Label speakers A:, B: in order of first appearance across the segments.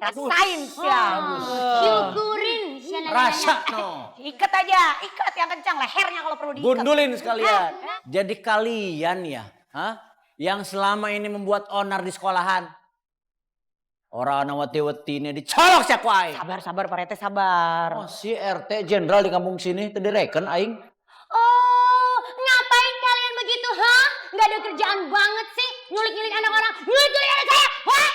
A: Rasain ya.
B: Syukurin.
C: Rasa no.
A: Ikat aja, ikat yang kencang lehernya kalau perlu diikat.
C: Gundulin sekalian. Jadi kalian ya, yang selama ini membuat onar di sekolahan. Orang wati-wati ini dicolok siapa aing.
A: Sabar Pak RT sabar.
C: Oh, si RT jenderal di kampung sini tadi reken aing.
B: Oh, ngapain kalian begitu, ha? Nggak ada kerjaan banget sih, nyulik-nyulik anak orang, nyulik-nyulik anak saya, wah!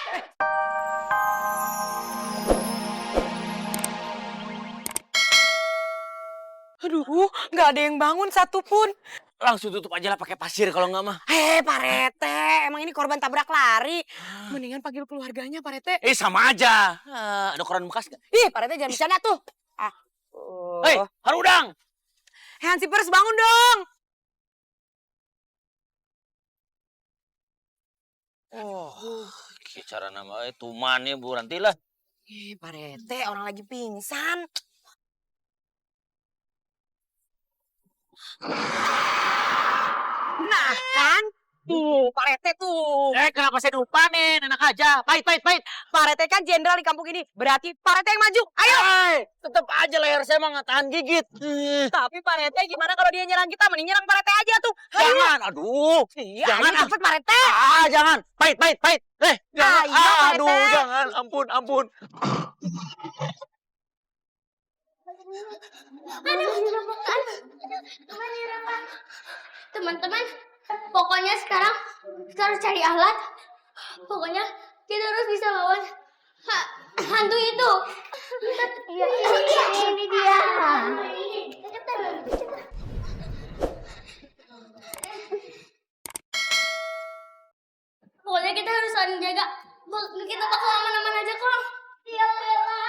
A: Aduh, nggak ada yang bangun satupun.
D: Langsung tutup aja lah pakai pasir kalau nggak mah.
A: Pak RT, emang ini korban tabrak lari. Mendingan panggil keluarganya Pak RT.
D: Sama aja. Ada koran bekas nggak?
A: Ih, Pak RT jangan bercanda tuh.
D: Hei, Harudang.
A: Hansipers bangun dong.
D: Cara namanya tumannya Bu Ranti lah.
A: Pak RT, orang lagi pingsan. Nah kan, tuh Pak RT tuh.
D: Kenapa saya lupanin? Enak aja. Pahit.
A: Pak RT kan jenderal di kampung ini. Berarti Pak RT yang maju. Ayo.
D: Tetap aja leher saya mah nggak tahan gigit.
A: Tapi Pak RT gimana kalau dia nyerang kita? Mending nyerang Pak RT aja tuh.
D: Jangan, aduh.
A: Iya,
D: Jangan,
A: ayo cepet Pak RT.
D: Jangan. Pahit. Jangan.
A: Ayo, Pak RT.
D: Aduh, jangan. Ampun.
B: Teman-teman, pokoknya sekarang kita harus cari alat. Pokoknya kita harus bisa lawan hantu itu. Iya, ini dia. Pokoknya kita harus saling jaga. Kita bakal aman-aman aja kok. Iya, Bella.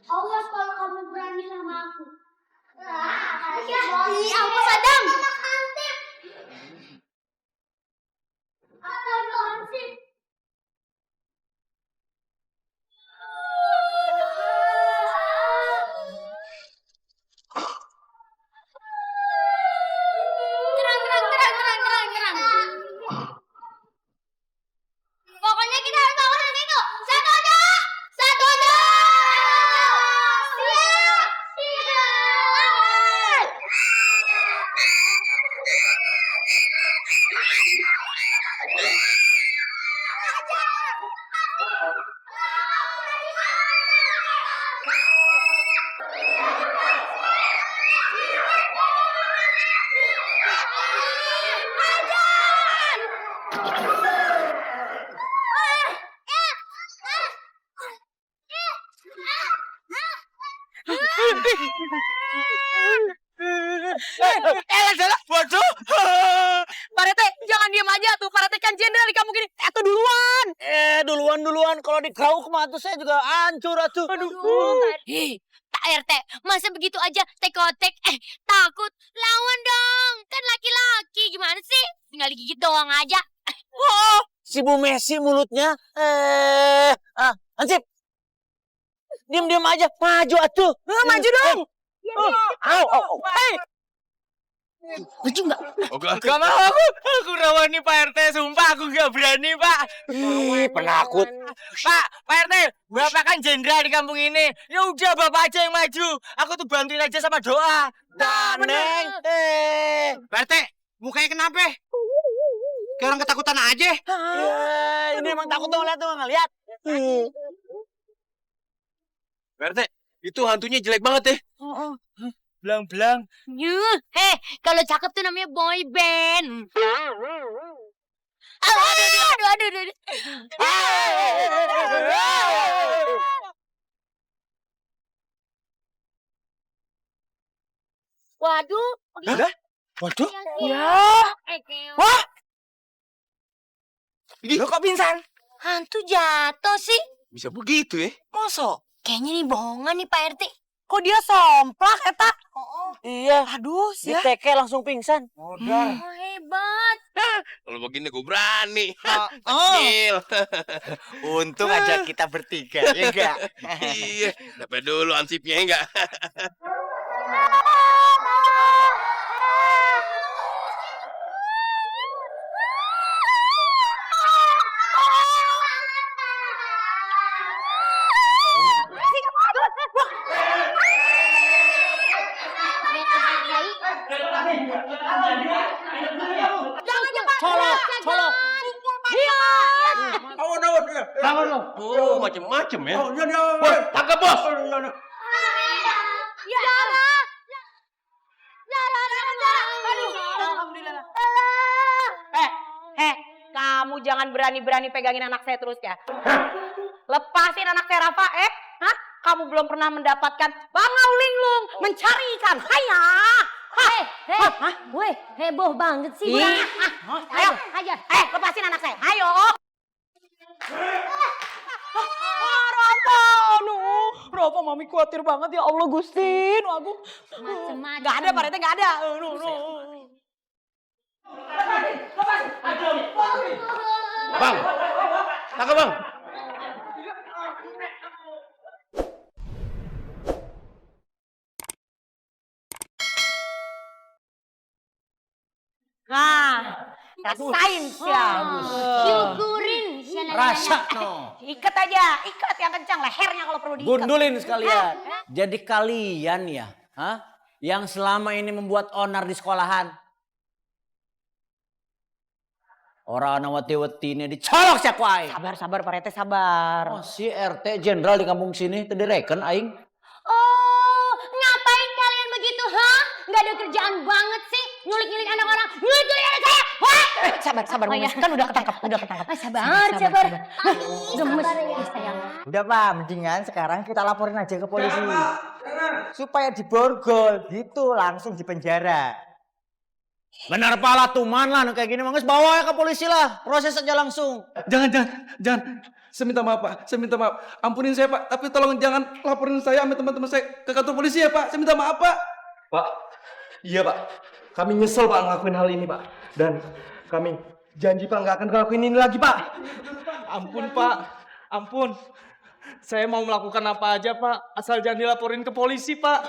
B: Awas kalau kamu berani sama aku. Ini apa Sadam? Astagfirullahaladzim. Gerang. Pokoknya kita harus lawan itu. Satu, dua. Siap.
D: Waduh.
A: Pak RT, jangan diam aja tuh. Pak RT kan jenderal di kampung ini. Tuh duluan.
D: Duluan. Kalau digrauk mah tuh saya juga hancur atuh.
B: Hei, Pak RT, masa begitu aja tekotek? Takut? Lawan dong, kan laki-laki. Gimana sih? Tinggal digigit doang aja.
D: Si Bu Messi mulutnya. Hansip. Diam aja. Maju atuh.
A: Maju dong.
D: Au.
B: Lucu nggak?
D: Gak mau aku rawan nih Pak RT, sumpah aku gak berani Pak. Penakut. Pak RT, Bapak kan jenderal di kampung ini. Ya udah Bapak aja yang maju. Aku tuh bantuin aja sama doa. Neng.
E: Pak RT, mukanya kenapa? Kayak orang ketakutan aja.
D: Ini emang takut tuh ngeliat.
E: Pak RT, itu hantunya jelek banget ya.
D: Belang-belang.
B: Kalau cakep tuh namanya boy band. Aduh. Waduh.
D: Waduh.
A: Ya. Wah. Lo kok pingsan?
B: Hantu jatuh sih.
E: Bisa begitu ya?
A: Masa?
B: Kayaknya nih bohongan nih Pak RT.
A: Kok dia somplak, Eta?
D: Iya.
A: Aduh,
D: Si
A: ya.
D: Teke langsung pingsan.
B: Oh, hebat.
E: Kalau begini gue berani. Kecil.
D: Untung ada kita bertiga, ya enggak?
E: Iya, dapat dulu ansipnya enggak? Jangan lo.
D: Oh, macem-macem ya.
E: Oh, iya.
D: Bos, tangkap bos.
B: Ya Allah. Zara. Aduh.
A: Alhamdulillah. Kamu jangan berani-berani pegangin anak saya terus ya. Lepasin anak saya Rafa, Hah? Kamu belum pernah mendapatkan bangau linglung mencari ikan. Haya.
B: Weh, heboh banget sih.
A: Ayo,
B: Hajar.
A: lepasin anak saya. Ayo. Rafa, Rafa mami khawatir banget ya Allah Gusti. Aku
B: Macem-macem.
A: nggak ada Pak Rete, nggak ada.
E: Bang. Tangkap bang.
A: Nah, rasain ya.
B: Syukurin.
C: Rasa no.
A: Ikat aja, ikat yang kencang lehernya kalau perlu diikat.
C: Gundulin sekalian. Jadi kalian ya, yang selama ini membuat onar di sekolahan. Orang anak wati-wati ini dicolok siak wae.
A: Sabar Pak Rete, sabar.
C: Oh, si RT jenderal di kampung sini tadi reken aing.
B: Oh, ngapain kalian begitu, Nggak ada kerjaan banget sih. Nyulik-nyulik anak orang. Nyulik-nyulik anak saya.
A: Sabar, Mami. Kan udah ketangkap.
B: Sabar. Gemes ya, sayang.
F: Udah Pak, mendingan sekarang kita laporin aja ke polisi. Supaya diborgol, gitu langsung di penjara.
C: Benar pala tuman lah kayak gini mangus bawa ya ke polisi lah. Proses aja langsung.
G: Jangan. Saya minta maaf Pak, saya minta maaf. Ampunin saya Pak, tapi tolong jangan laporin saya sama teman-teman saya ke kantor polisi ya Pak. Saya minta maaf Pak. Pak, iya Pak. Kami nyesel Pak ngelakuin hal ini Pak. Dan kami janji Pak nggak akan ngelakuin ini lagi Pak. Ampun Pak, ampun. Saya mau melakukan apa aja Pak, asal jangan dilaporin ke polisi Pak.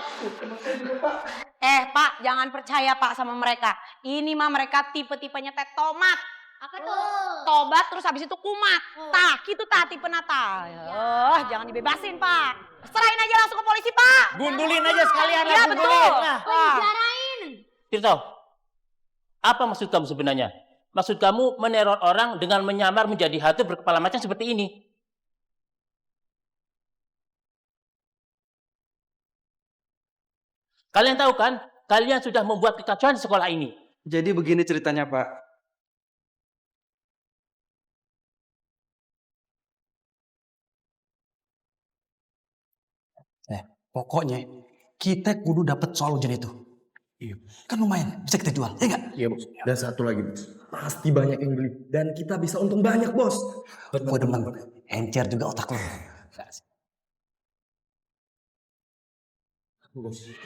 A: Pak, jangan percaya Pak sama mereka. Ini mah mereka tipe-tipenya teh tomat.
B: Apa tuh?
A: Tobat terus habis itu kumat. Tah, gitu tah tipe nata. Jangan dibebasin Pak. Serahin aja langsung ke polisi Pak.
C: Gundulin aja sekalian lah.
A: Iya
C: gundulin.
A: betul.
C: Nah.
B: Penjarain.
H: Tirto, apa maksud kamu sebenarnya? Maksud kamu meneror orang dengan menyamar menjadi hantu berkepala macan seperti ini? Kalian tahu kan, kalian sudah membuat kekacauan di sekolah ini.
G: Jadi begini ceritanya Pak.
I: Pokoknya kita kudu dapat soal ujian itu. Iya. Kan lumayan, bisa kita jual, ya enggak?
G: Iya bos. Dan satu lagi bos, pasti banyak yang beli. Dan kita bisa untung banyak bos.
I: Gue demen, encer juga otak lo.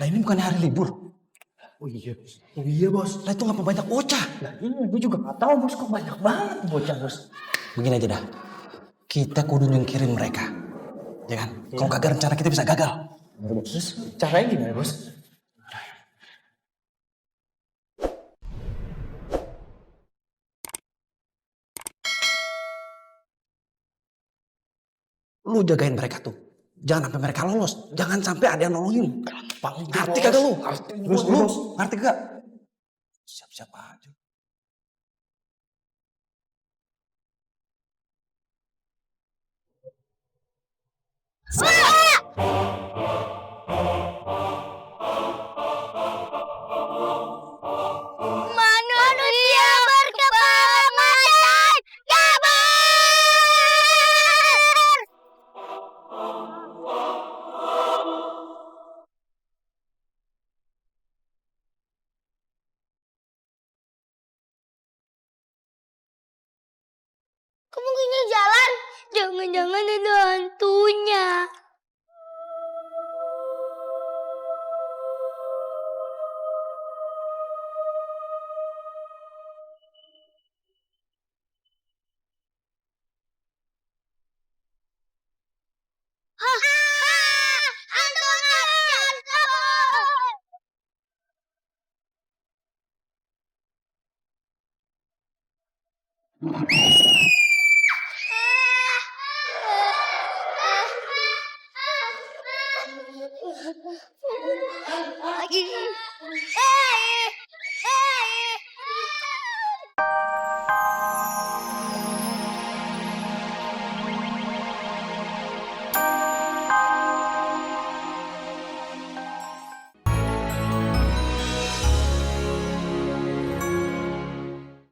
I: Nah ini bukan hari libur.
G: Oh iya bos. Oh iya bos.
I: Lah itu ngapa banyak bocah?
G: Nah ini gue juga gak tahu bos, kok banyak banget bocah bos.
I: Begini aja dah, kita kudu nyingkirin mereka. Ya kan? Kalau gagal rencana kita bisa gagal.
G: Terus caranya gimana bos?
I: Lu jagain mereka tuh. Jangan sampai mereka lolos. Jangan sampai ada yang nolongin. Ngerti kagak lu? Terus lu ngerti gak? Siap-siap aja.
B: Manusia berkepala macan, kabur! Kamu gini jalan? Jangan-jangan ada hantunya.